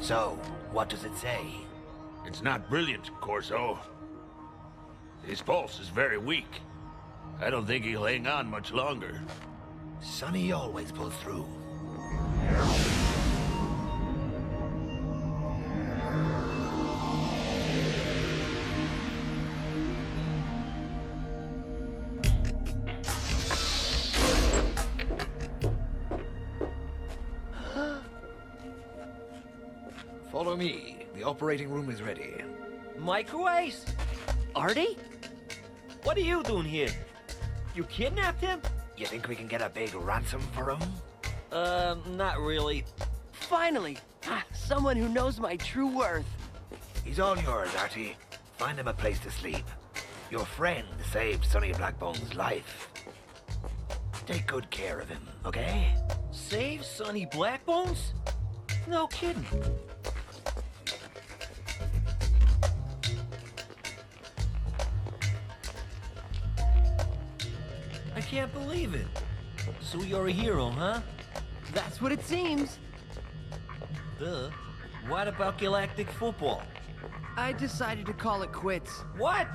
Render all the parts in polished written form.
So, what does it say? It's not brilliant, Corso. His pulse is very weak. I don't think he'll hang on much longer. Sonny always pulls through. Follow me. The operating room is ready. Microwaves? Artie? What are you doing here? You kidnapped him? You think we can get a big ransom for him? Not really. Finally! Someone who knows my true worth. He's all yours, Artie. Find him a place to sleep. Your friend saved Sonny Blackbone's life. Take good care of him, okay? Save Sonny Blackbones? No kidding. I can't believe it. So you're a hero, huh? That's what it seems. Duh. What about Galactic Football? I decided to call it quits. What?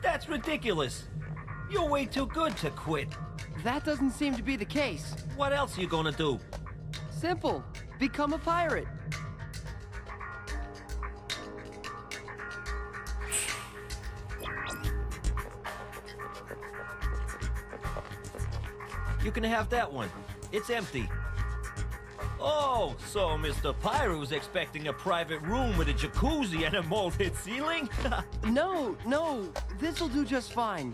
That's ridiculous. You're way too good to quit. That doesn't seem to be the case. What else are you gonna do? Simple. Become a pirate. You can have that one. It's empty. Oh, so Mr. Pirate was expecting a private room with a jacuzzi and a molded ceiling? No, this'll do just fine.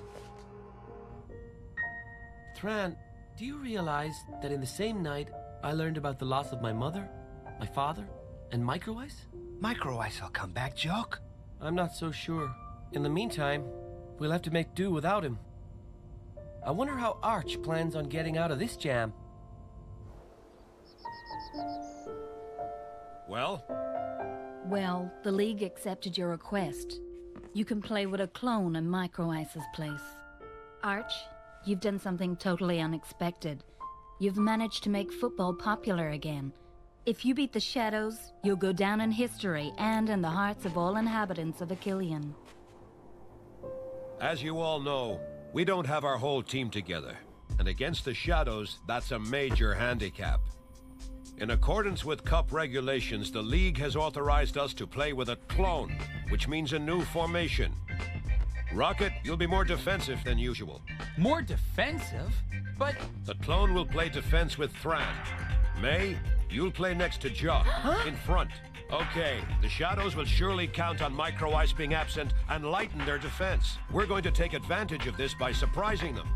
Tran, do you realize that in the same night, I learned about the loss of my mother, my father, and Microice? Microice will come back, Jock. I'm not so sure. In the meantime, we'll have to make do without him. I wonder how Arch plans on getting out of this jam. Well? Well, the League accepted your request. You can play with a clone in Microice's place. Arch, you've done something totally unexpected. You've managed to make football popular again. If you beat the Shadows, you'll go down in history and in the hearts of all inhabitants of Achillean. As you all know, we don't have our whole team together. And against the Shadows, that's a major handicap. In accordance with Cup regulations, the League has authorized us to play with a clone, which means a new formation. Rocket, you'll be more defensive than usual. More defensive? But... The clone will play defense with Thran. May, you'll play next to Jock, in front. Okay, the Shadows will surely count on Microice being absent and lighten their defense. We're going to take advantage of this by surprising them.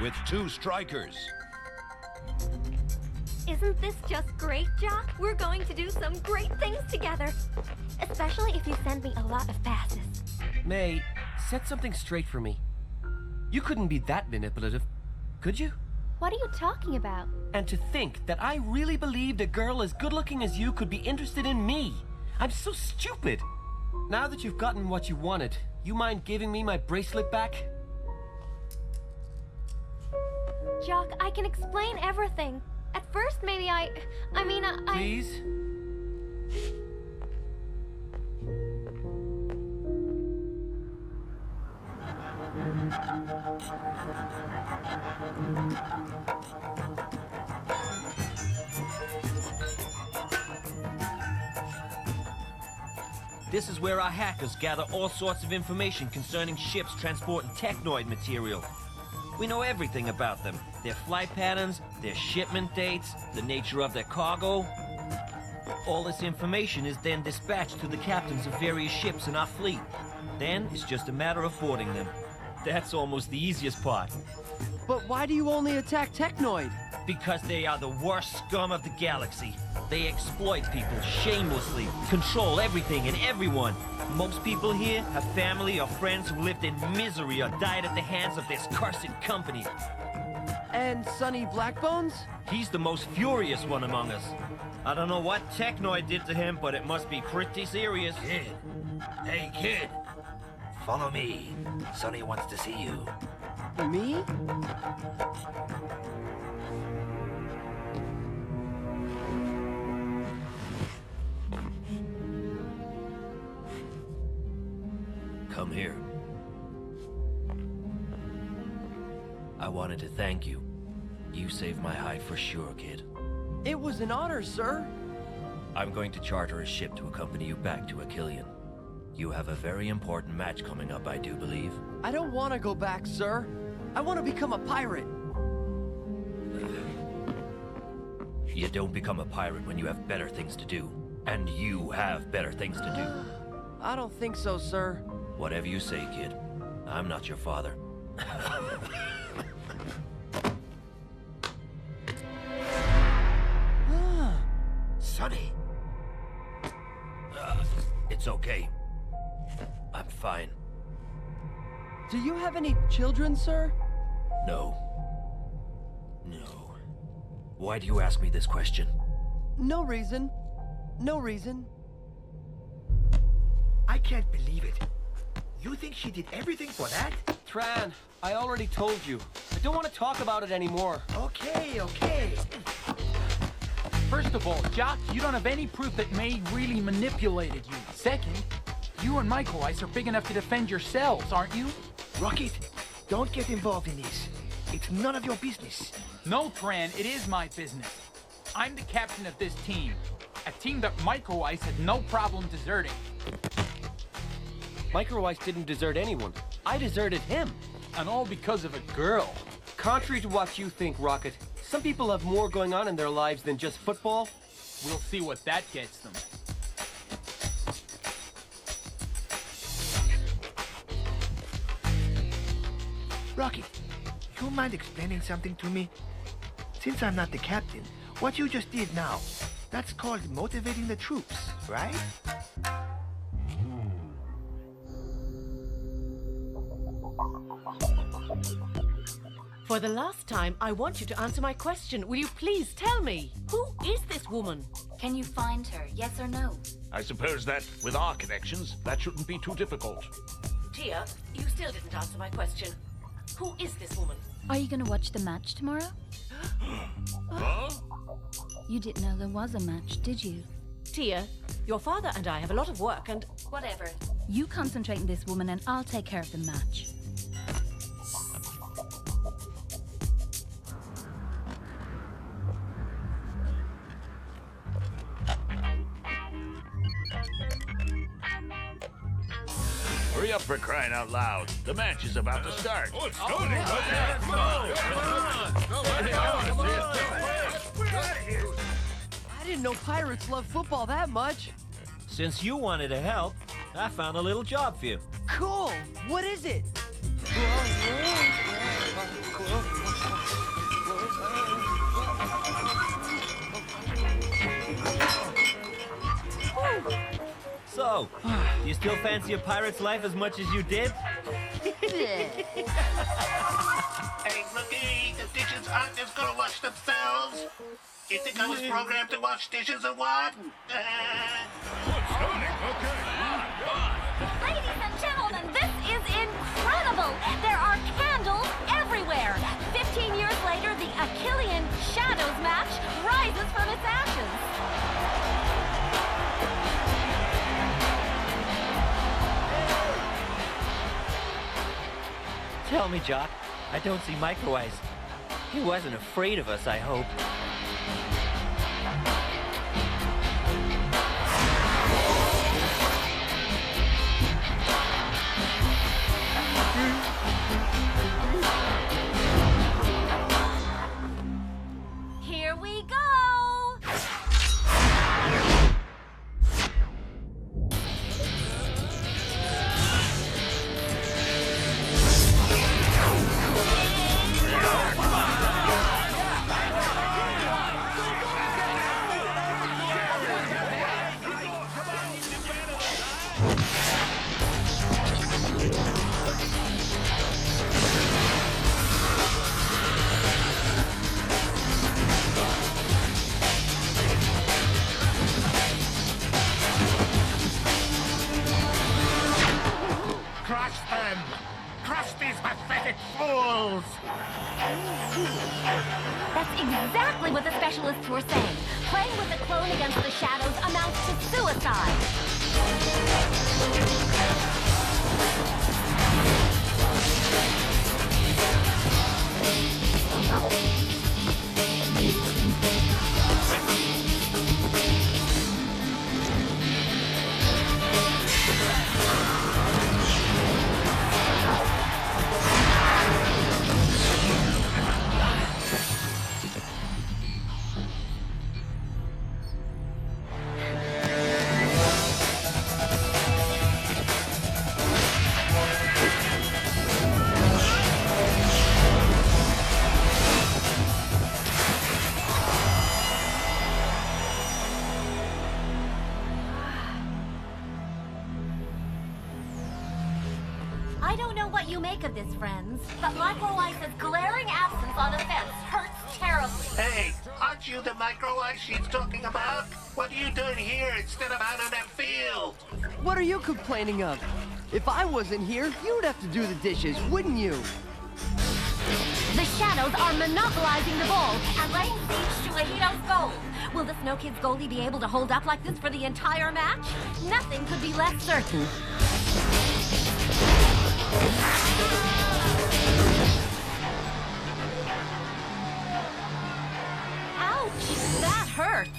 With 2 strikers. Isn't this just great, Jock? We're going to do some great things together. Especially if you send me a lot of passes. May, set something straight for me. You couldn't be that manipulative, could you? What are you talking about? And to think that I really believed a girl as good-looking as you could be interested in me. I'm so stupid. Now that you've gotten what you wanted, you mind giving me my bracelet back? Jock, I can explain everything. At first, maybe I mean, Please? This is where our hackers gather all sorts of information concerning ships transporting technoid material. We know everything about them. Their flight patterns, their shipment dates, the nature of their cargo. All this information is then dispatched to the captains of various ships in our fleet. Then it's just a matter of boarding them. That's almost the easiest part. But why do you only attack Technoid? Because they are the worst scum of the galaxy. They exploit people shamelessly, control everything and everyone. Most people here have family or friends who lived in misery or died at the hands of this cursed company. And Sonny Blackbones? He's the most furious one among us. I don't know what Technoid did to him, but it must be pretty serious. Kid. Hey, kid. Follow me. Sonny wants to see you. Me? come here. I wanted to thank you. You saved my hide for sure, kid. It was an honor, sir. I'm going to charter a ship to accompany you back to Achillean. You have a very important match coming up, I do believe. I don't want to go back, sir. I want to become a pirate. You don't become a pirate when you have better things to do. And you have better things to do. I don't think so, sir. Whatever you say, kid. I'm not your father. Sonny. It's okay. I'm fine. Do you have any children, sir? No. No. Why do you ask me this question? No reason. No reason. I can't believe it. You think she did everything for that? Tran, I already told you. I don't want to talk about it anymore. Okay, okay. First of all, Jock, you don't have any proof that May really manipulated you. Second, you and Micro Ice are big enough to defend yourselves, aren't you? Rocket, don't get involved in this. It's none of your business. No, Tran, it is my business. I'm the captain of this team. A team that Micro Ice had no problem deserting. Micro Ice didn't desert anyone. I deserted him. And all because of a girl. Contrary to what you think, Rocket, some people have more going on in their lives than just football. We'll see what that gets them. Rocket, you mind explaining something to me? Since I'm not the captain, what you just did now, that's called motivating the troops, right? For the last time, I want you to answer my question. Will you please tell me, who is this woman? Can you find her, yes or no? I suppose that, with our connections, that shouldn't be too difficult. Tia, you still didn't answer my question. Who is this woman? Are you gonna watch the match tomorrow? Huh? You didn't know there was a match, did you? Tia, your father and I have a lot of work and... Whatever. You concentrate on this woman and I'll take care of the match. Hurry up for crying out loud. The match is about to start. Oh, it's starting. I didn't know pirates love football that much. Since you wanted to help, I found a little job for you. Cool. What is it? So, do you still fancy a pirate's life as much as you did? Hey, looky, the dishes aren't just gonna wash themselves. You think I was programmed to wash dishes or what? Ladies and gentlemen, this is incredible! There are candles everywhere! 15 years later, the Achillean Shadows match rises from its ashes. Tell me, Jock, I don't see Micro Ice. He wasn't afraid of us, I hope. Here we go! Crush them! Crush these pathetic fools! That's exactly what the specialists were saying. Playing with the clone against the shadows amounts to suicide. I don't know what you make of this, friends, but Micro Ice's glaring absence on a fence hurts terribly. Hey, aren't you the micro ice she's talking about? What are you doing here instead of out on that field? What are you complaining of? If I wasn't here, you'd have to do the dishes, wouldn't you? The Shadows are monopolizing the ball and laying siege to Ahito's goal. Will the Snow Kids goalie be able to hold up like this for the entire match? Nothing could be less certain. Ouch! That hurts!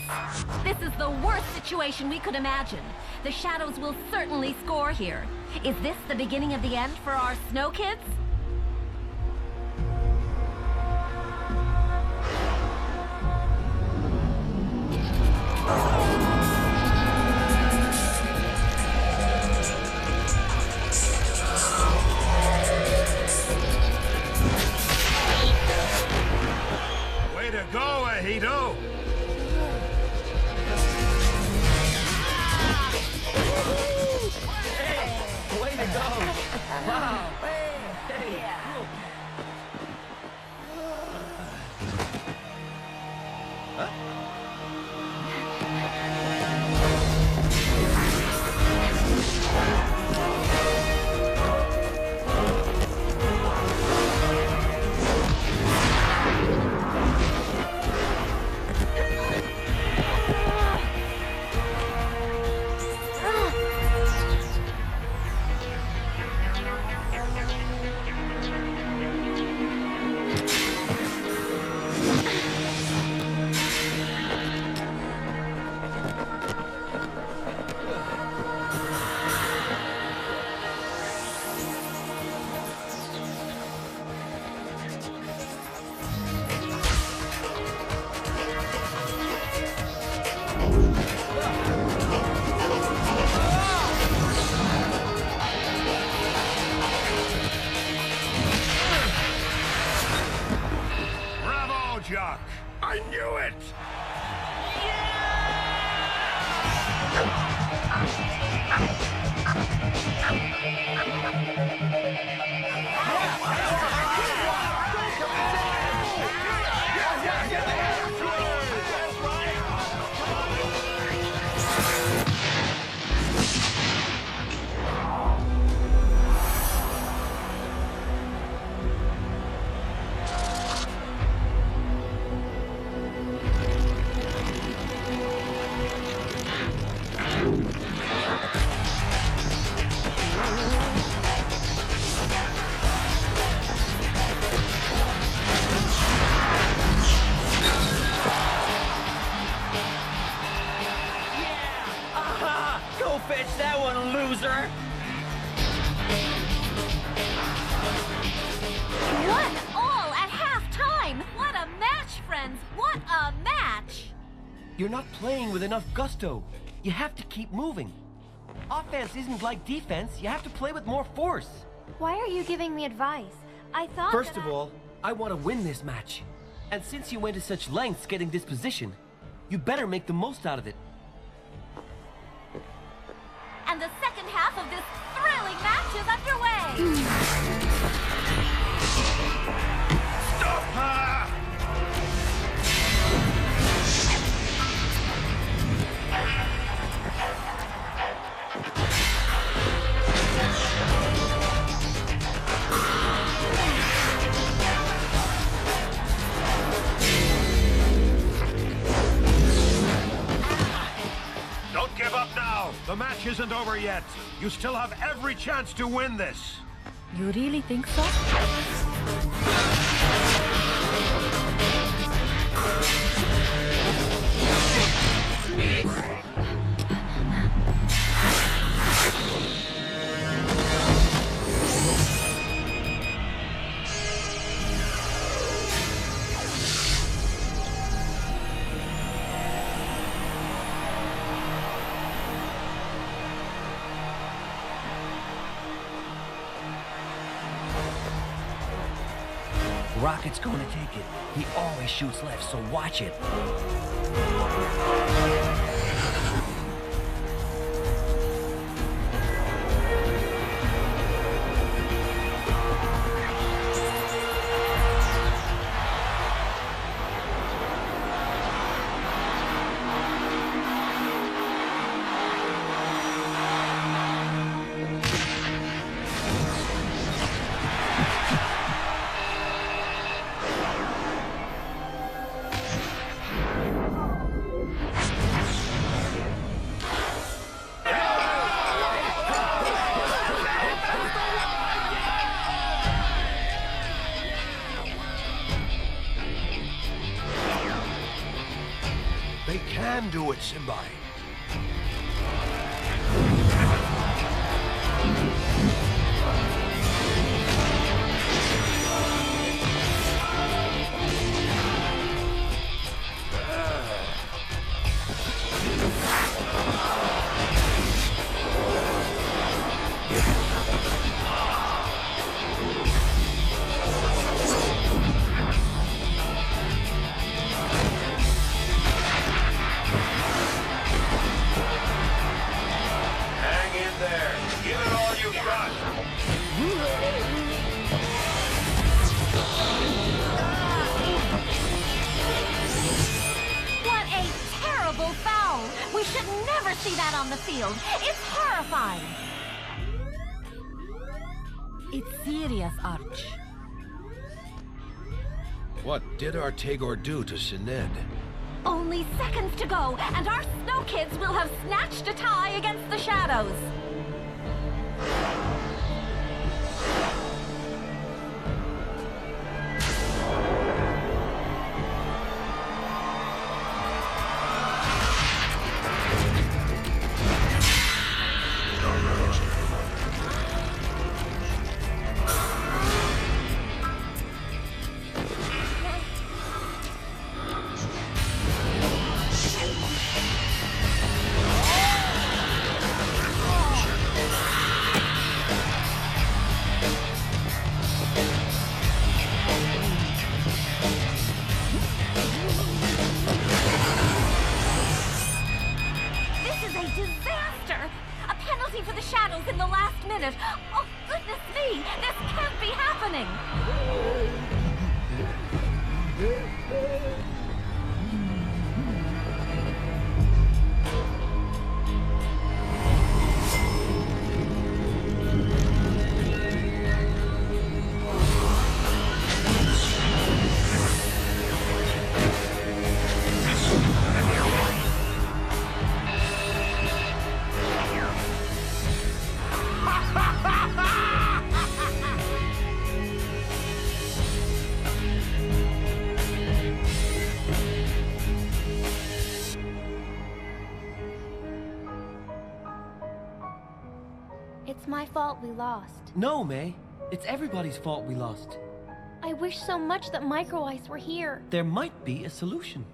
This is the worst situation we could imagine. The Shadows will certainly score here. Is this the beginning of the end for our Snow Kids? Way to go, Ahito! Way to go! Wow! Hey! Jock! I knew it! Go fetch that one, loser! 1-1 at halftime! What a match, friends! What a match! You're not playing with enough gusto. You have to keep moving. Offense isn't like defense. You have to play with more force. Why are you giving me advice? I thought First of all, I want to win this match. And since you went to such lengths getting this position, you better make the most out of it. And the second half of this thrilling match is underway! Stop her! Don't give up now! The match isn't over yet. You still have every chance to win this. You really think so? Rocket's gonna take it. He always shoots left, so watch it. They can do it, Simbai. What a terrible foul! We should never see that on the field. It's horrifying. It's serious, Arch. What did our Tagor do to Sined? Only seconds to go, and our Snow Kids will have snatched a tie against the Shadows. For the Shadows in the last minute. Oh, goodness me! This can't be happening! It's my fault we lost. No, May. It's everybody's fault we lost. I wish so much that Micro Ice were here. There might be a solution.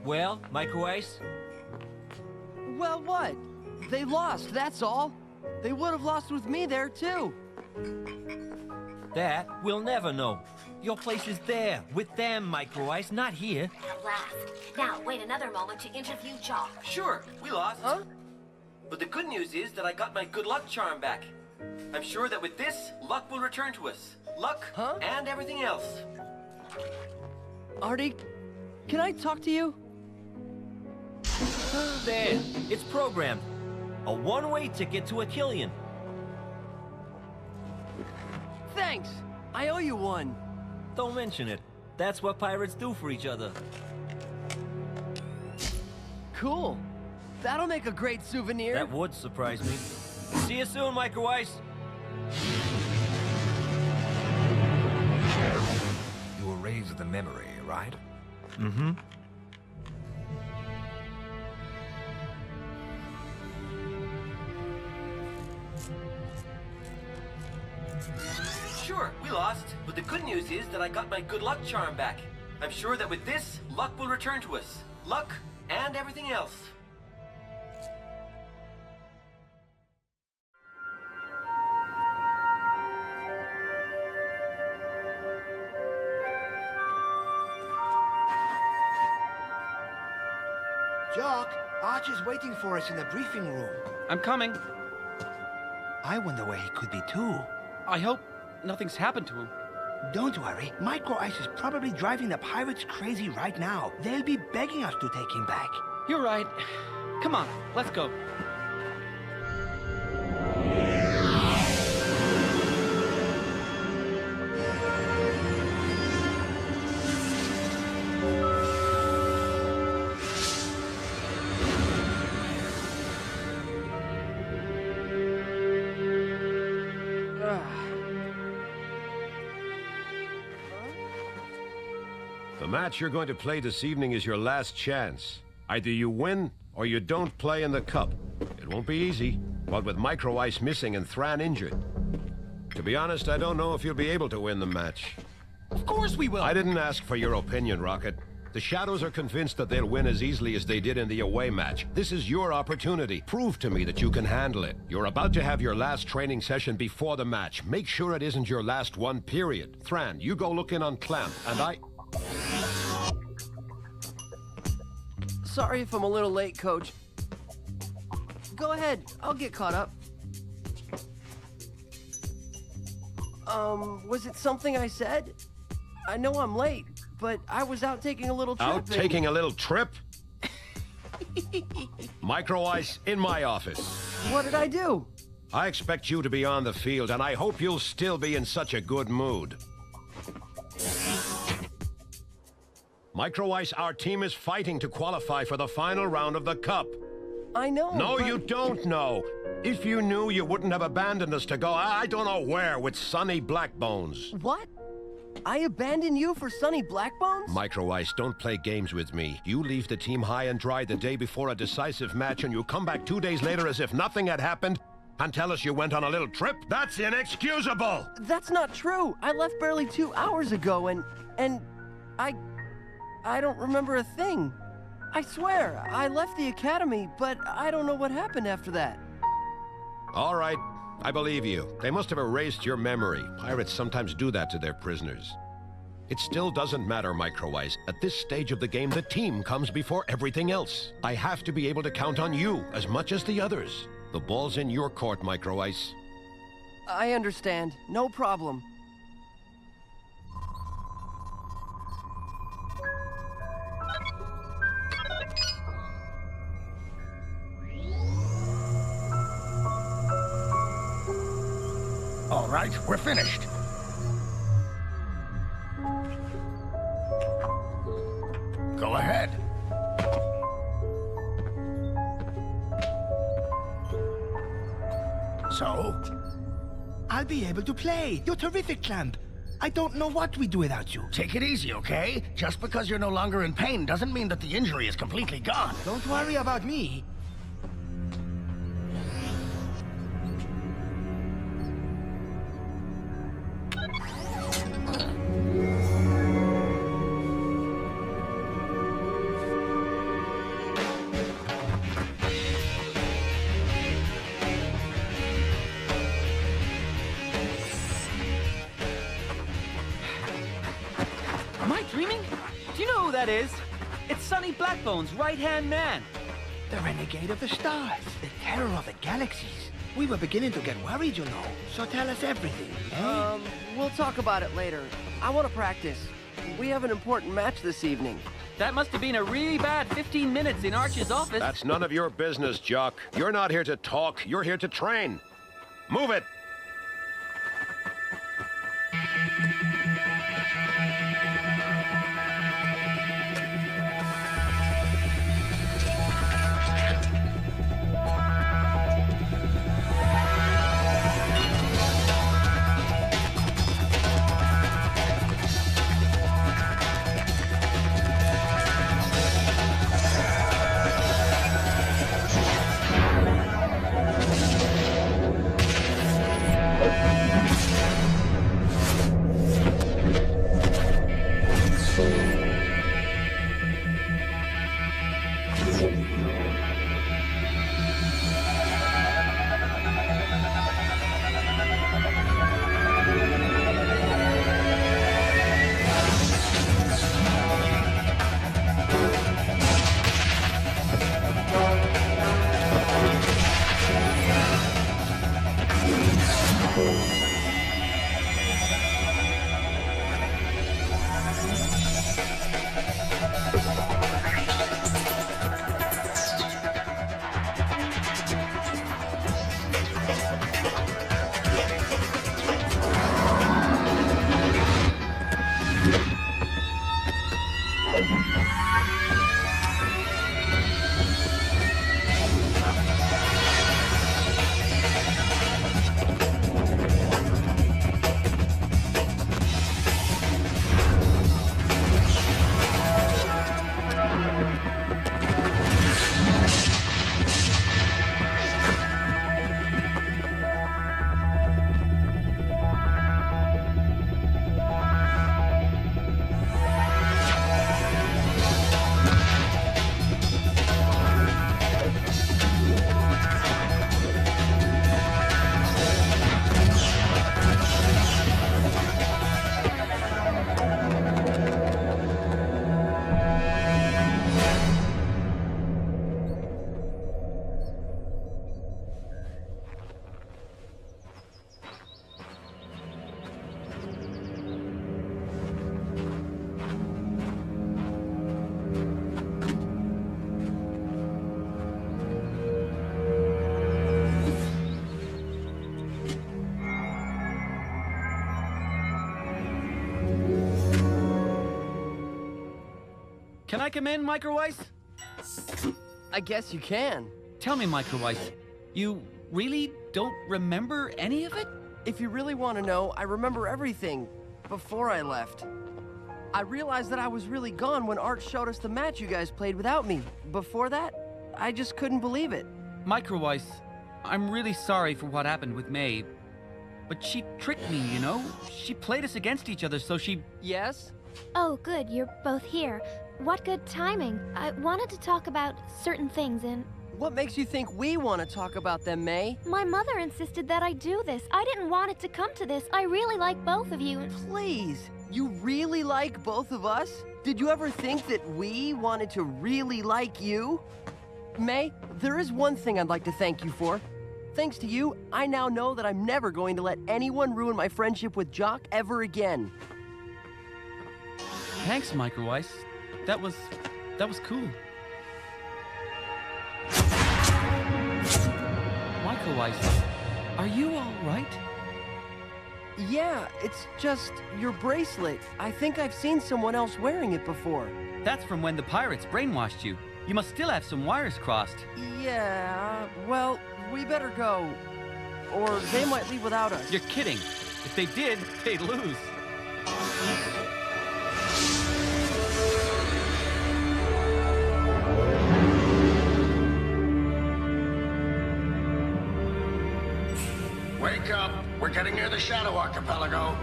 Well, Micro Ice? Well, what? They lost, that's all. They would have lost with me there, too. That we'll never know. Your place is there, with them, Micro Ice, not here. At last. Now, wait another moment to interview Jock. Sure, we lost. Huh? But the good news is that I got my good luck charm back. I'm sure that with this, luck will return to us. Luck, and everything else. Artie, can I talk to you? There, it's programmed. A one-way ticket to a Killian. Thanks! I owe you one. Don't mention it. That's what pirates do for each other. Cool. That'll make a great souvenir. That would surprise me. See you soon, Micro Ice. You erased the memory, right? Mm-hmm. Sure, we lost, but the good news is that I got my good luck charm back. I'm sure that with this, luck will return to us. Luck and everything else. Jock, Arch is waiting for us in the briefing room. I'm coming. I wonder where he could be too. I hope nothing's happened to him. Don't worry, Micro Ice is probably driving the pirates crazy right now. They'll be begging us to take him back. You're right. Come on, let's go. The match you're going to play this evening is your last chance. Either you win, or you don't play in the cup. It won't be easy, but with Micro Ice missing and Thran injured. To be honest, I don't know if you'll be able to win the match. Of course we will! I didn't ask for your opinion, Rocket. The Shadows are convinced that they'll win as easily as they did in the away match. This is your opportunity. Prove to me that you can handle it. You're about to have your last training session before the match. Make sure it isn't your last one, period. Thran, you go look in on Clamp, and I... Sorry if I'm a little late, Coach. Go ahead, I'll get caught up. Was it something I said? I know I'm late, but I was out taking a little trip. Out taking a little trip? Micro Ice, in my office. What did I do? I expect you to be on the field, and I hope you'll still be in such a good mood. Micro Ice, our team is fighting to qualify for the final round of the Cup. I know, No, but... you don't know. If you knew, you wouldn't have abandoned us to go, I don't know where, with Sonny Blackbones. What? I abandoned you for Sonny Blackbones? Micro Ice, don't play games with me. You leave the team high and dry the day before a decisive match, and you come back 2 days later as if nothing had happened, and tell us you went on a little trip? That's inexcusable! That's not true. I left barely 2 hours ago, and I don't remember a thing. I swear, I left the academy, but I don't know what happened after that. All right, I believe you. They must have erased your memory. Pirates sometimes do that to their prisoners. It still doesn't matter, Micro Ice. At this stage of the game, the team comes before everything else. I have to be able to count on you as much as the others. The ball's in your court, Micro Ice. I understand. No problem. All right, we're finished. Go ahead. So? I'll be able to play. You're terrific, Clamp. I don't know what we'd do without you. Take it easy, okay? Just because you're no longer in pain doesn't mean that the injury is completely gone. Don't worry about me. Am I dreaming? Do you know who that is? It's Sonny Blackbone's right-hand man. The renegade of the stars, the terror of the galaxies. We were beginning to get worried, you know. So tell us everything, eh? We'll talk about it later. I want to practice. We have an important match this evening. That must have been a really bad 15 minutes in Arch's office. That's none of your business, Jock. You're not here to talk, you're here to train. Move it! Can I come in, Micro Ice? I guess you can. Tell me, Micro Ice, you really don't remember any of it? If you really want to know, I remember everything before I left. I realized that I was really gone when Art showed us the match you guys played without me. Before that, I just couldn't believe it. Micro Ice, I'm really sorry for what happened with May. But she tricked me, you know? She played us against each other, so she... Yes? Oh, good, you're both here. What good timing. I wanted to talk about certain things and... What makes you think we want to talk about them, May? My mother insisted that I do this. I didn't want it to come to this. I really like both of you. Please, you really like both of us? Did you ever think that we wanted to really like you? May, there is one thing I'd like to thank you for. Thanks to you, I now know that I'm never going to let anyone ruin my friendship with Jock ever again. Thanks, Micro Ice. That was cool. Micro Ice, are you all right? Yeah, it's just your bracelet. I think I've seen someone else wearing it before. That's from when the pirates brainwashed you. You must still have some wires crossed. Yeah, well, we better go. Or they might leave without us. You're kidding. If they did, they'd lose. Wake up! We're getting near the Shadow Archipelago.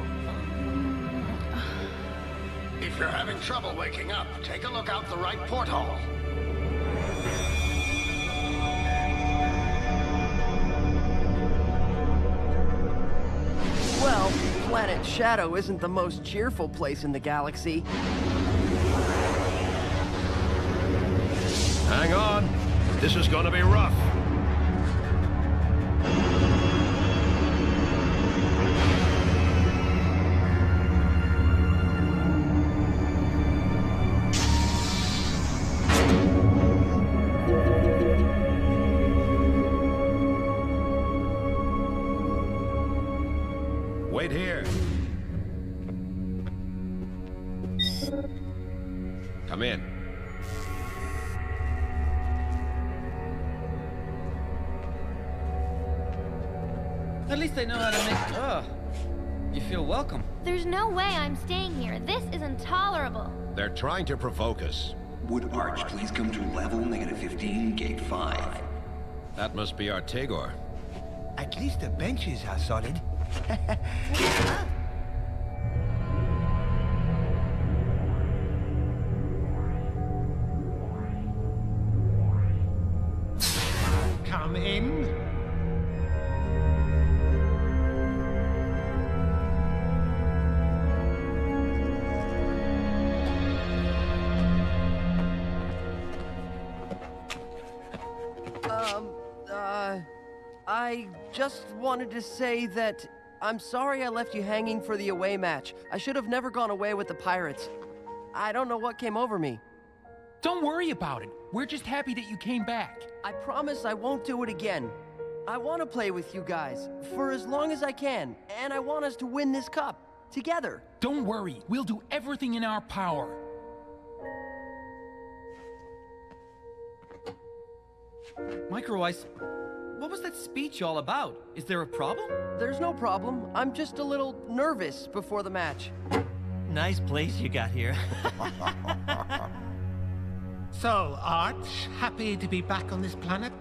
If you're having trouble waking up, take a look out the right porthole. Well, Planet Shadow isn't the most cheerful place in the galaxy. Hang on. This is gonna be rough. Wait here. Come in. At least they know how to make... Oh, you feel welcome. There's no way I'm staying here. This is intolerable. They're trying to provoke us. Would Arch please come to level -15, gate 5? That must be our Tagor. At least the benches are solid. Come in. I just wanted to say that I'm sorry I left you hanging for the away match. I should have never gone away with the Pirates. I don't know what came over me. Don't worry about it. We're just happy that you came back. I promise I won't do it again. I want to play with you guys for as long as I can, and I want us to win this cup together. Don't worry. We'll do everything in our power. Micro Ice, what was that speech all about? Is there a problem? There's no problem. I'm just a little nervous before the match. Nice place you got here. So, Arch, happy to be back on this planet?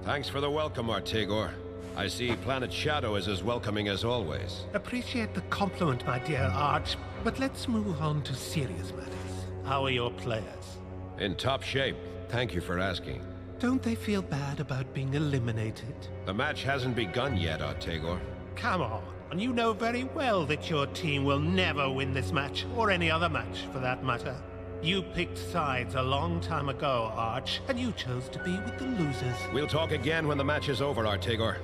Thanks for the welcome, Artigor. I see Planet Shadow is as welcoming as always. Appreciate the compliment, my dear Arch, but let's move on to serious matters. How are your players? In top shape. Thank you for asking. Don't they feel bad about being eliminated? The match hasn't begun yet, Artigor. Come on, and you know very well that your team will never win this match, or any other match for that matter. You picked sides a long time ago, Arch, and you chose to be with the losers. We'll talk again when the match is over, Artigor.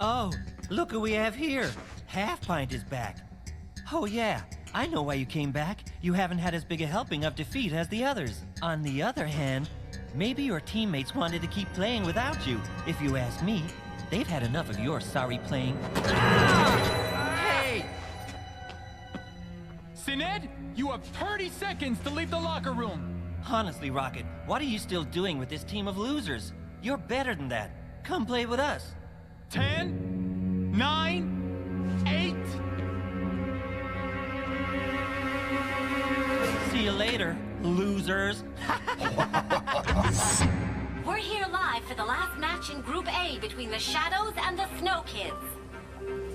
Oh, look who we have here. Half Pint is back. Oh yeah, I know why you came back. You haven't had as big a helping of defeat as the others. On the other hand, maybe your teammates wanted to keep playing without you. If you ask me, they've had enough of your sorry playing. Hey! Sined, you have 30 seconds to leave the locker room. Honestly, Rocket, what are you still doing with this team of losers? You're better than that. Come play with us. 10, 9, 8. See you later, losers. We're here live for the last match in Group A between the Shadows and the Snow Kids.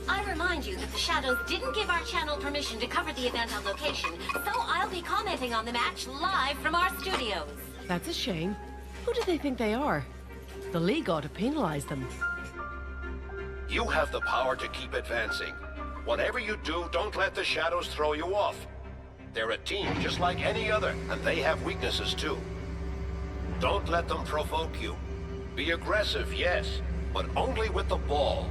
I remind you that the Shadows didn't give our channel permission to cover the event on location, so I'll be commenting on the match live from our studios. That's a shame. Who do they think they are? The League ought to penalize them. You have the power to keep advancing. Whatever you do, don't let the Shadows throw you off. They're a team just like any other, and they have weaknesses too. Don't let them provoke you. Be aggressive, yes, but only with the ball.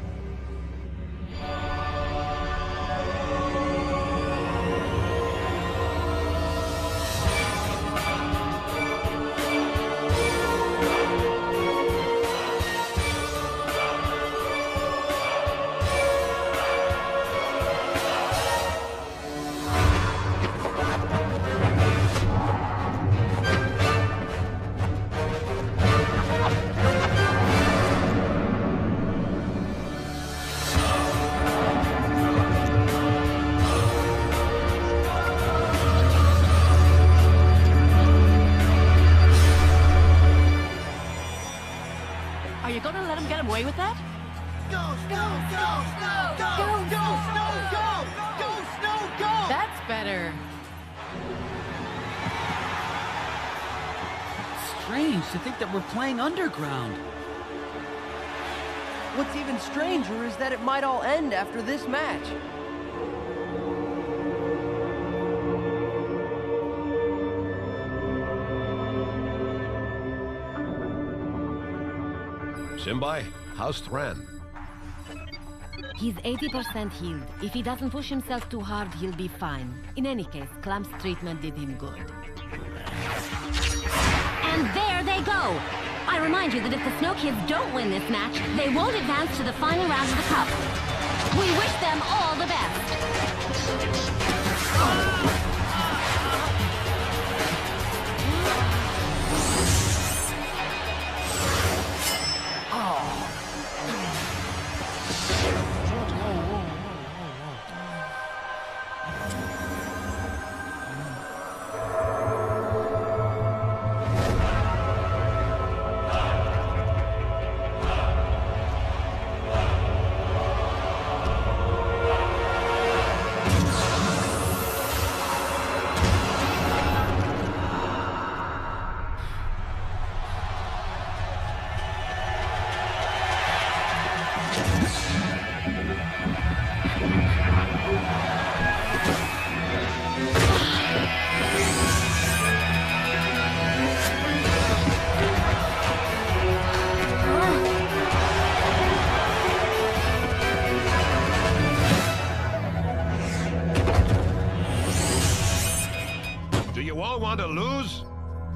Are you gonna let him get away with that? Go! That's better. Strange to think that we're playing underground. What's even stranger is that it might all end after this match. Simbai, how's Thran? He's 80% healed. If he doesn't push himself too hard, he'll be fine. In any case, Clump's treatment did him good. And there they go! I remind you that if the Snow Kids don't win this match, they won't advance to the final round of the Cup. We wish them all the best!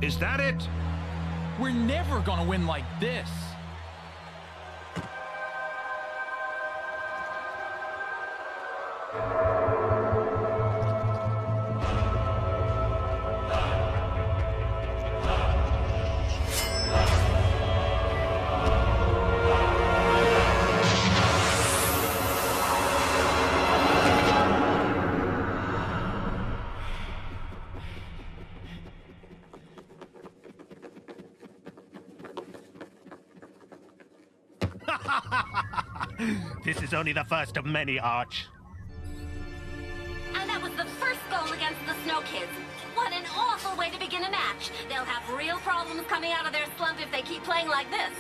Is that it? We're never gonna win like this. This is only the first of many, Arch. And that was the first goal against the Snow Kids. What an awful way to begin a match. They'll have real problems coming out of their slump if they keep playing like this.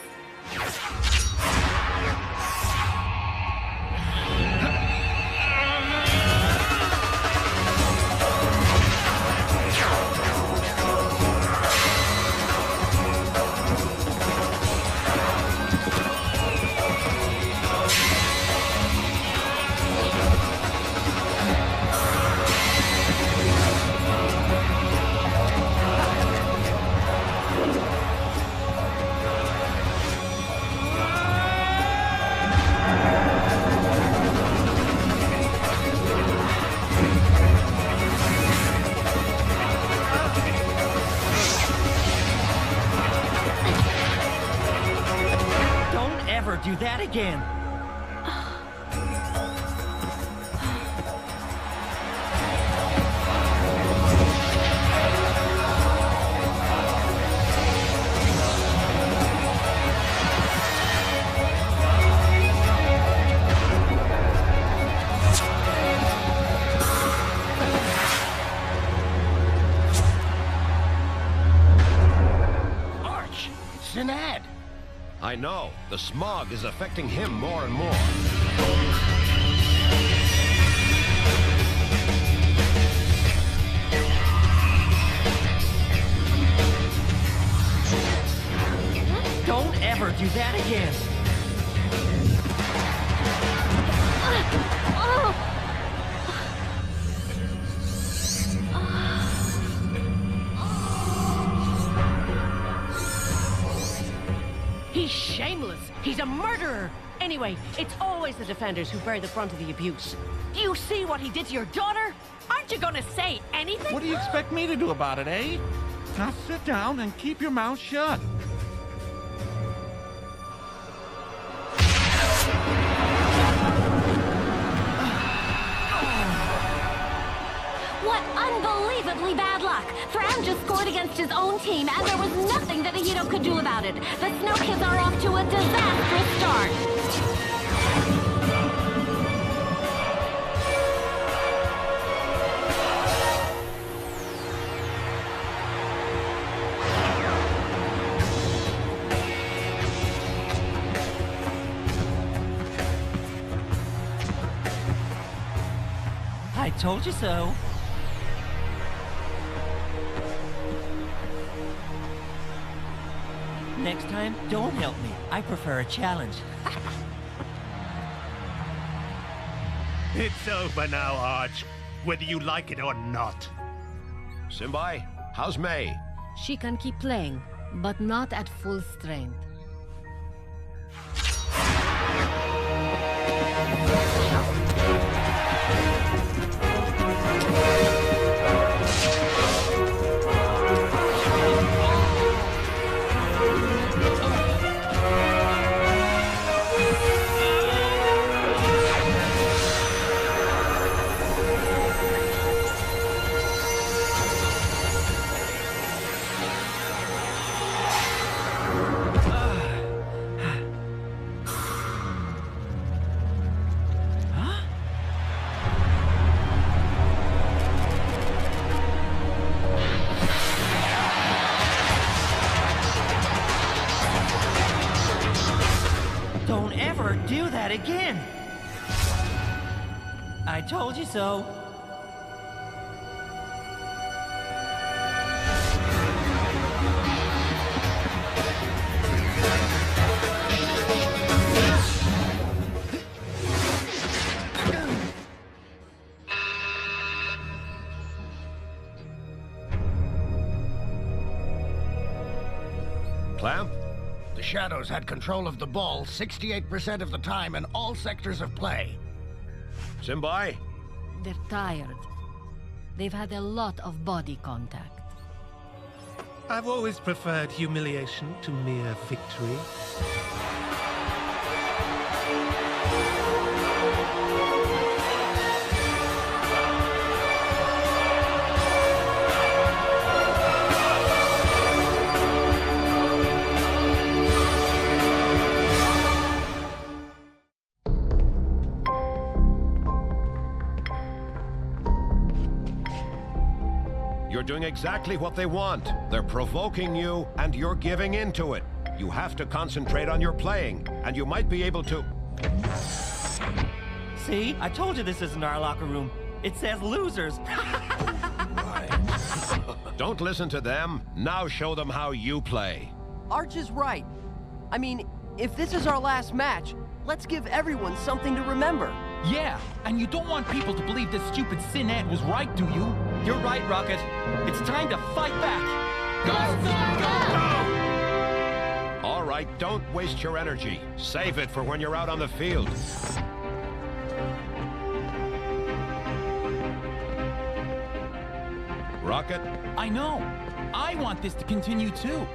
Do that again. Arch! Sinad! I know. The smog is affecting him more and more. Don't ever do that again. He's shameless. He's a murderer. Anyway, it's always the defenders who bear the brunt of the abuse. Do you see what he did to your daughter? Aren't you gonna say anything? What do you expect me to do about it, eh? Now sit down and keep your mouth shut. What unbelievably bad luck! Fran just scored against his own team, and there was nothing that Ahito could do about it. The Snow Kids are off to a disastrous start. I told you so. Next time, don't help me. I prefer a challenge. It's over now, Arch. Whether you like it or not. Simbai, how's May? She can keep playing, but not at full strength. Don't ever do that again. I told you so. Shadows had control of the ball 68% of the time in all sectors of play. Simbai? They're tired. They've had a lot of body contact. I've always preferred humiliation to mere victory. You're doing exactly what they want. They're provoking you, and you're giving in to it. You have to concentrate on your playing, and you might be able to... See? I told you this isn't our locker room. It says losers. Don't listen to them. Now show them how you play. Arch is right. I mean, if this is our last match, let's give everyone something to remember. Yeah, and you don't want people to believe this stupid Sin Ed was right, do you? You're right, Rocket. It's time to fight back. Go! All right, don't waste your energy. Save it for when you're out on the field. Rocket? I know. I want this to continue too.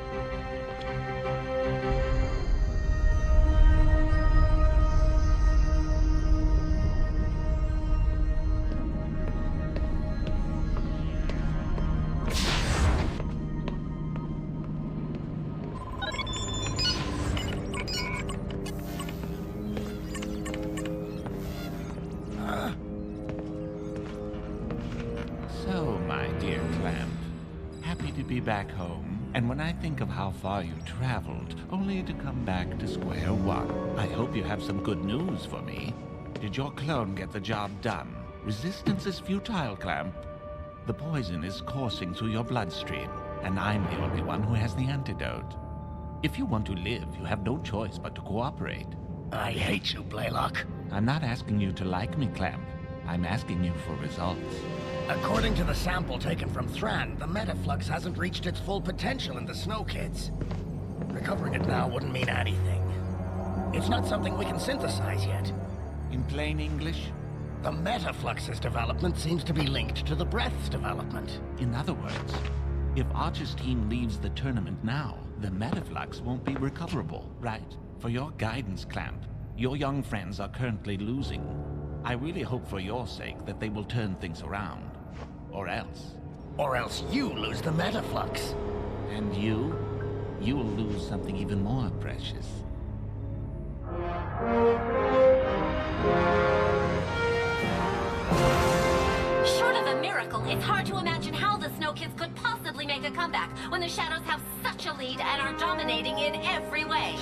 So, my dear Clamp, happy to be back home. And when I think of how far you traveled, only to come back to square one, I hope you have some good news for me. Did your clone get the job done? Resistance is futile, Clamp. The poison is coursing through your bloodstream, and I'm the only one who has the antidote. If you want to live, you have no choice but to cooperate. I hate you, Blaylock. I'm not asking you to like me, Clamp. I'm asking you for results. According to the sample taken from Thran, the metaflux hasn't reached its full potential in the Snow Kids. Recovering it now wouldn't mean anything. It's not something we can synthesize yet. In plain English? The metaflux's development seems to be linked to the breath's development. In other words, if Archer's team leaves the tournament now, the metaflux won't be recoverable, right? For your guidance, Clamp, your young friends are currently losing. I really hope for your sake that they will turn things around. Or else. Or else you lose the metaflux. And you? You will lose something even more precious. Short of a miracle, it's hard to imagine how the Snow Kids could possibly make a comeback when the Shadows have such a lead and are dominating in every way.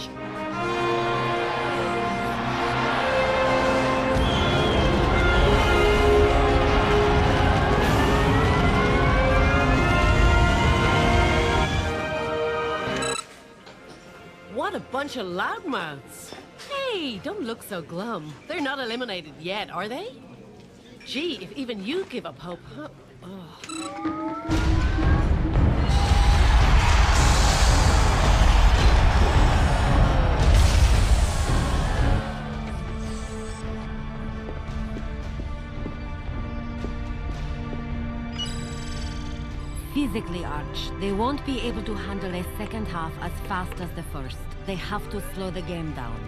What a bunch of loudmouths. Hey, don't look so glum. They're not eliminated yet, are they? Gee, if even you give up hope, huh? Physically, Arch, they won't be able to handle a second half as fast as the first. They have to slow the game down.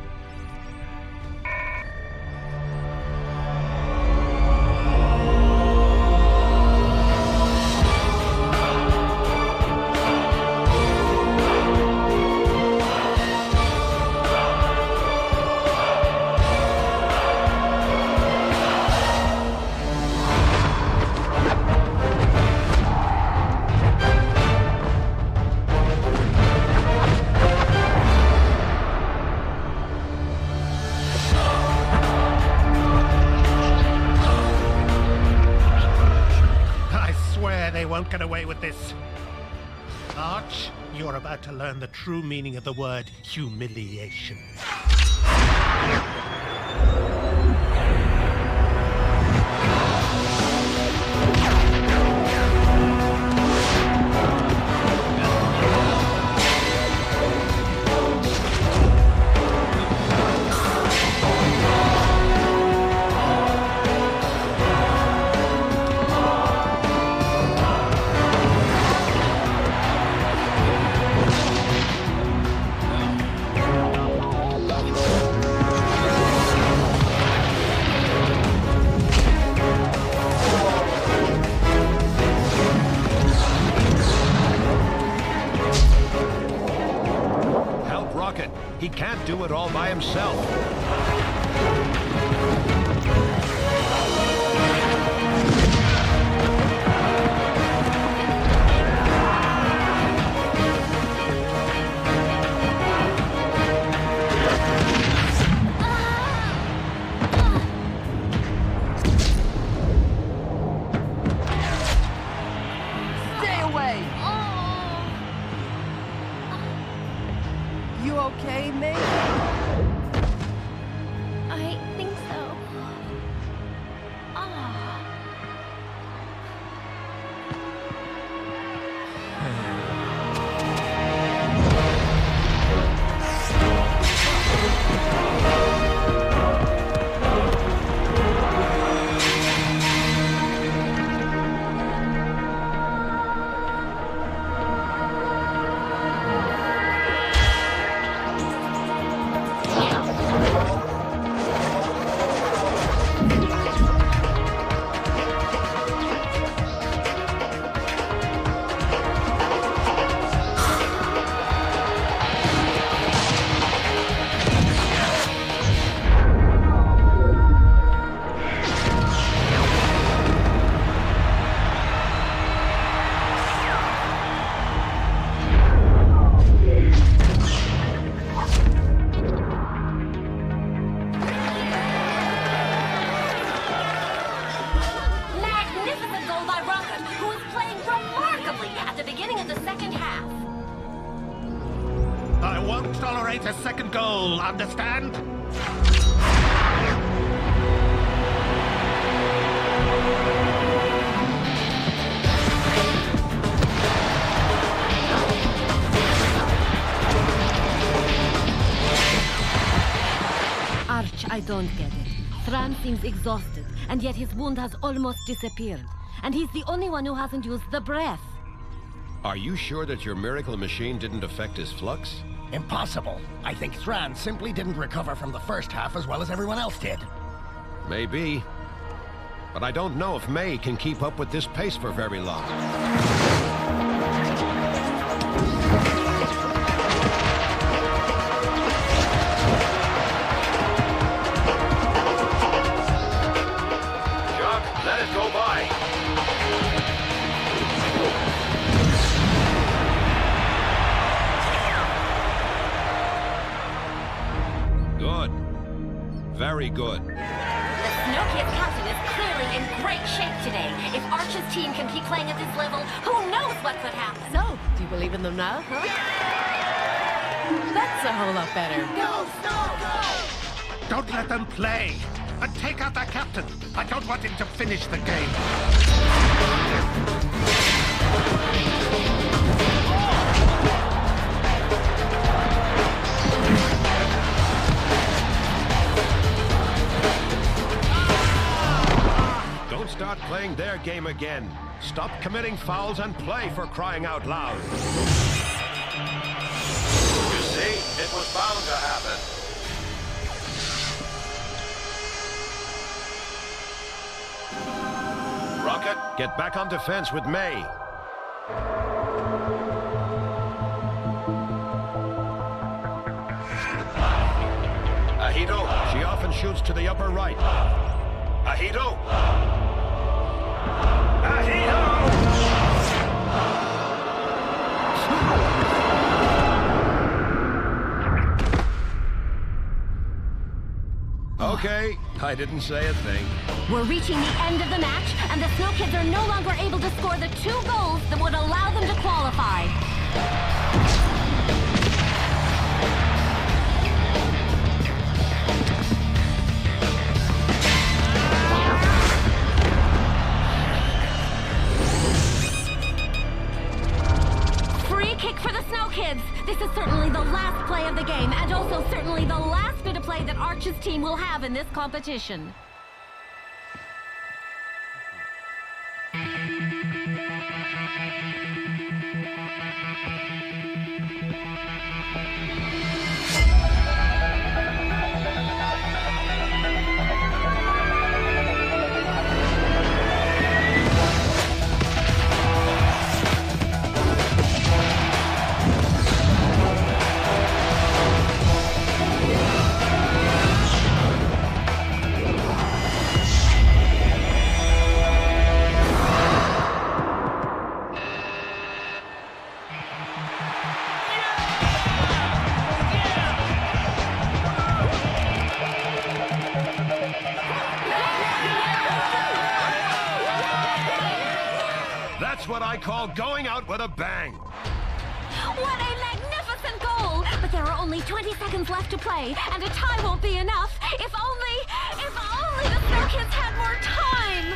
Won't get away with this. Arch, you're about to learn the true meaning of the word humiliation. a second goal, understand? Arch, I don't get it. Thran seems exhausted, and yet his wound has almost disappeared. And he's the only one who hasn't used the breath. Are you sure that your miracle machine didn't affect his flux? Impossible. I think Thran simply didn't recover from the first half as well as everyone else did. Maybe. But I don't know if May can keep up with this pace for very long. Let it go by. Good. Very good. The Snow Kid captain is clearly in great shape today. If Arch's team can keep playing at this level, who knows what could happen? So, do you believe in them now, huh? That's a whole lot better. Go, Snow, go! Don't let them play. And take out that captain. I don't want him to finish the game. Don't start playing their game again. Stop committing fouls and play, for crying out loud. You see, it was bound to happen. Rocket, get back on defense with May. Ahito, she often shoots to the upper right. Ahito! Okay, I didn't say a thing. We're reaching the end of the match, and the Snow Kids are no longer able to score the 2 goals that would allow them to qualify. Free kick for the Snow Kids. This is certainly the last play of the game, and also certainly the last bit of play that Arch's team will have in this competition. That's what I call going out with a bang. What a magnificent goal! But there are only 20 seconds left to play, and a tie won't be enough. If only the Snow Kids had more time!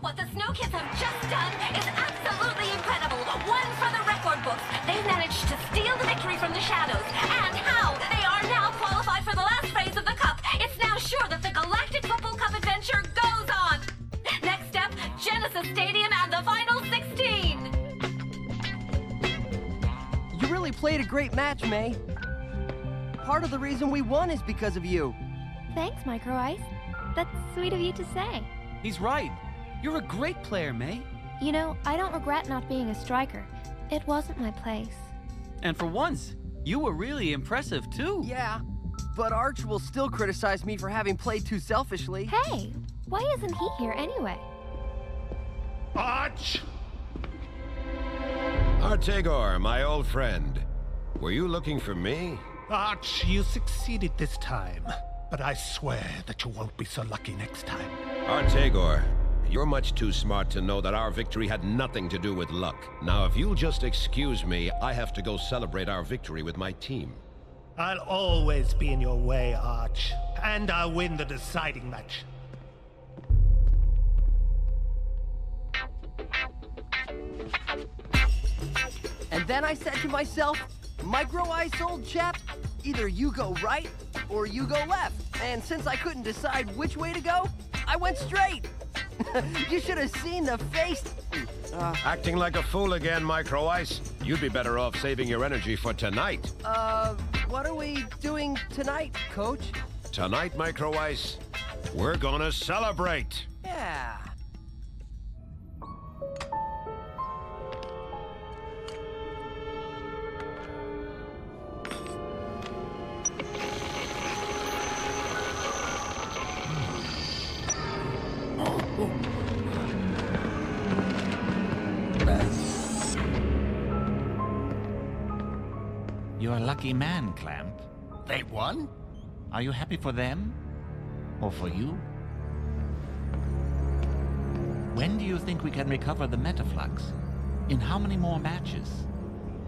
What the Snow Kids have just done is absolutely incredible. One for the record books. They've managed to steal the victory from the Shadows. And how they are now qualified for the last phase of the Cup. It's now sure that the Galactik Football Cup adventure goes on. Next step, Genesis Stadium and the final 16. You really played a great match, May. Part of the reason we won is because of you. Thanks, Micro Ice. That's sweet of you to say. He's right. You're a great player, May. You know, I don't regret not being a striker. It wasn't my place. And for once, you were really impressive, too. Yeah, but Arch will still criticize me for having played too selfishly. Hey, why isn't he here anyway? Arch! Artegor, my old friend. Were you looking for me? Arch, you succeeded this time. But I swear that you won't be so lucky next time. Artegor, you're much too smart to know that our victory had nothing to do with luck. Now, if you'll just excuse me, I have to go celebrate our victory with my team. I'll always be in your way, Arch. And I'll win the deciding match. And then I said to myself, Micro Ice, old chap, either you go right or you go left. And since I couldn't decide which way to go, I went straight. You should have seen the face. Acting like a fool again, Micro Ice. You'd be better off saving your energy for tonight. What are we doing tonight, Coach? Tonight, Micro Ice, we're gonna celebrate. Yeah. You're a lucky man, Clamp. They won? Are you happy for them? Or for you? When do you think we can recover the Metaflux? In how many more matches?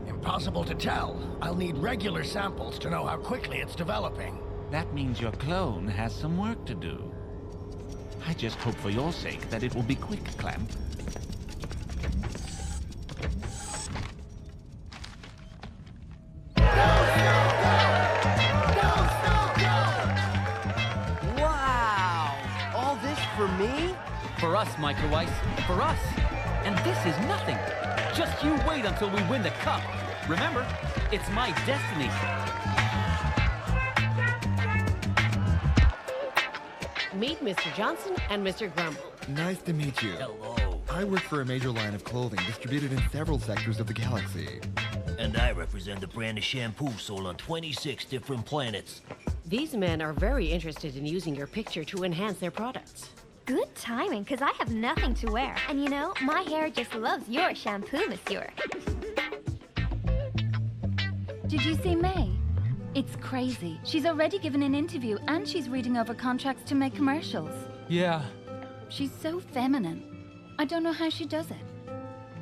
Impossible to tell. I'll need regular samples to know how quickly it's developing. That means your clone has some work to do. I just hope for your sake that it will be quick, Clamp. Wow! All this for me? For us, Micro Ice. For us. And this is nothing. Just you wait until we win the cup. Remember, it's my destiny. Meet Mr. Johnson and Mr. Grumble. Nice to meet you. Hello. I work for a major line of clothing distributed in several sectors of the galaxy. And I represent the brand of shampoo sold on 26 different planets. These men are very interested in using your picture to enhance their products. Good timing, because I have nothing to wear. And you know, my hair just loves your shampoo, monsieur. Did you see May? It's crazy. She's already given an interview and she's reading over contracts to make commercials. Yeah. She's so feminine. I don't know how she does it.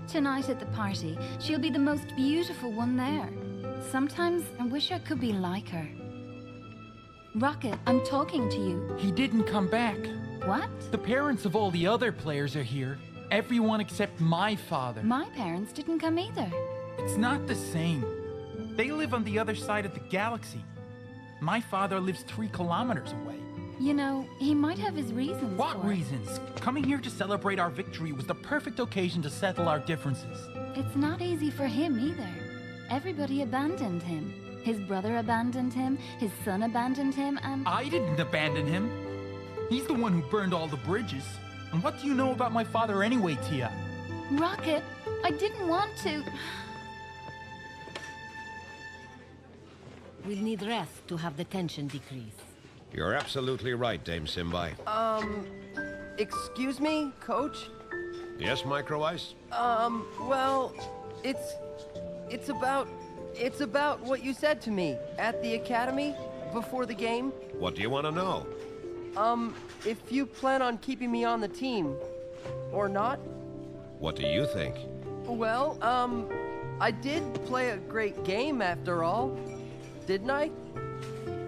Tonight at the party, she'll be the most beautiful one there. Sometimes I wish I could be like her. Rocket, I'm talking to you. He didn't come back. What? The parents of all the other players are here. Everyone except my father. My parents didn't come either. It's not the same. They live on the other side of the galaxy. My father lives 3 kilometers away. You know, he might have his reasons. What reasons? Coming here to celebrate our victory was the perfect occasion to settle our differences. It's not easy for him either. Everybody abandoned him. His brother abandoned him, his son abandoned him, and... I didn't abandon him. He's the one who burned all the bridges. And what do you know about my father anyway, Tia? Rocket, I didn't want to... We'll need rest to have the tension decrease. You're absolutely right, Dame Simbai. Excuse me, Coach? Yes, Micro Ice? Well, it's about what you said to me at the academy before the game. What do you want to know? If you plan on keeping me on the team, or not? What do you think? Well, I did play a great game after all, didn't I?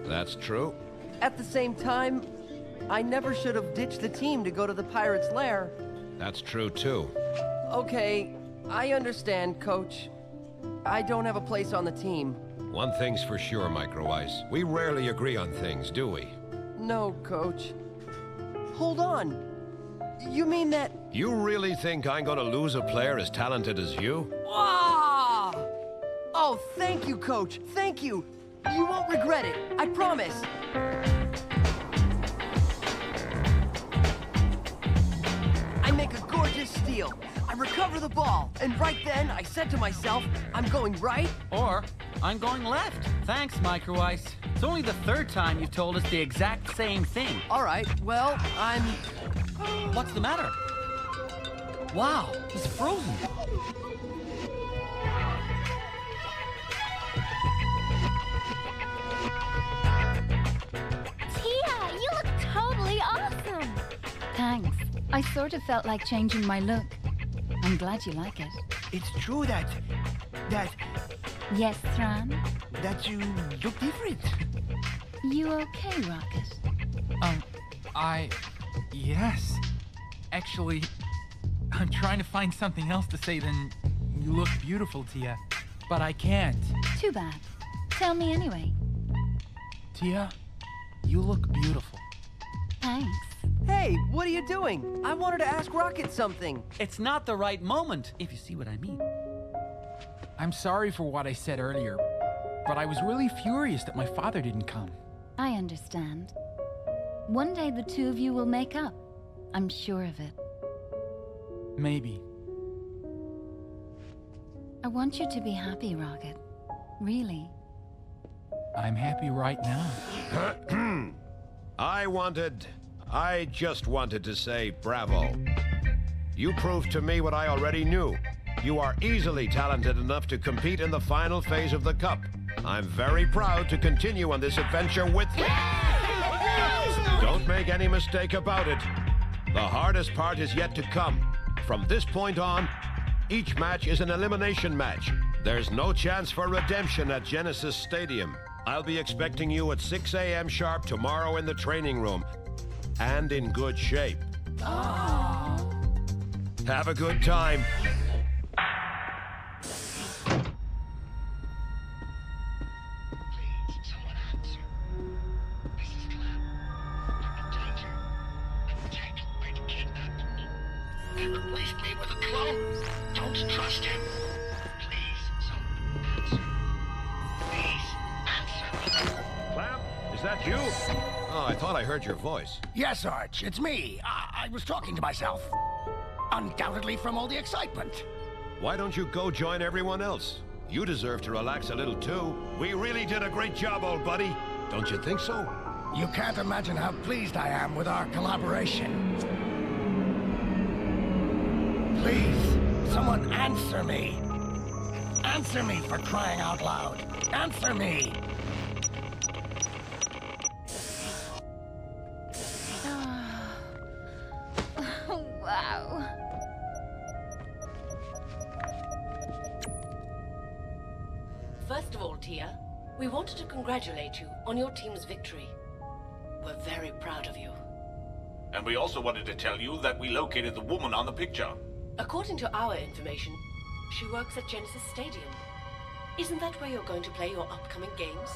That's true. At the same time, I never should have ditched the team to go to the Pirates' Lair. That's true, too. Okay, I understand, Coach. I don't have a place on the team. One thing's for sure, Micro Ice. We rarely agree on things, do we? No, Coach. Hold on. You mean that... You really think I'm gonna lose a player as talented as you? Ah! Oh, thank you, Coach. Thank you. You won't regret it. I promise. I make a gorgeous steal. I recover the ball, and right then I said to myself, I'm going right. Or, I'm going left. Thanks, Micro Ice. It's only the third time you've told us the exact same thing. All right, well, I'm... What's the matter? Wow, he's frozen. Tia, you look totally awesome. Thanks. I sort of felt like changing my look. I'm glad you like it. It's true that Yes, Thran? that you look different. You okay, Rocket? Yes. Actually, I'm trying to find something else to say than you look beautiful, Tia. But I can't. Too bad. Tell me anyway. Tia, you look beautiful. Thanks. Hey, what are you doing? I wanted to ask Rocket something. It's not the right moment, if you see what I mean. I'm sorry for what I said earlier, but I was really furious that my father didn't come. I understand. One day the two of you will make up. I'm sure of it. Maybe. I want you to be happy, Rocket. Really. I'm happy right now. I just wanted to say bravo. You proved to me what I already knew. You are easily talented enough to compete in the final phase of the Cup. I'm very proud to continue on this adventure with you. Don't make any mistake about it. The hardest part is yet to come. From this point on, each match is an elimination match. There's no chance for redemption at Genesis Stadium. I'll be expecting you at 6 a.m. sharp tomorrow in the training room. And in good shape. Have a good time. He replaced me with a clone. Don't trust him. Please, someone answer. Please, answer. Clamp, is that you? Oh, I thought I heard your voice. Yes, Arch, it's me. I was talking to myself. Undoubtedly from all the excitement. Why don't you go join everyone else? You deserve to relax a little too. We really did a great job, old buddy. Don't you think so? You can't imagine how pleased I am with our collaboration. Please, someone answer me. Answer me, for crying out loud. Answer me. Wow. First of all, Tia, we wanted to congratulate you on your team's victory. We're very proud of you. And we also wanted to tell you that we located the woman on the picture. According to our information, she works at Genesis Stadium. Isn't that where you're going to play your upcoming games?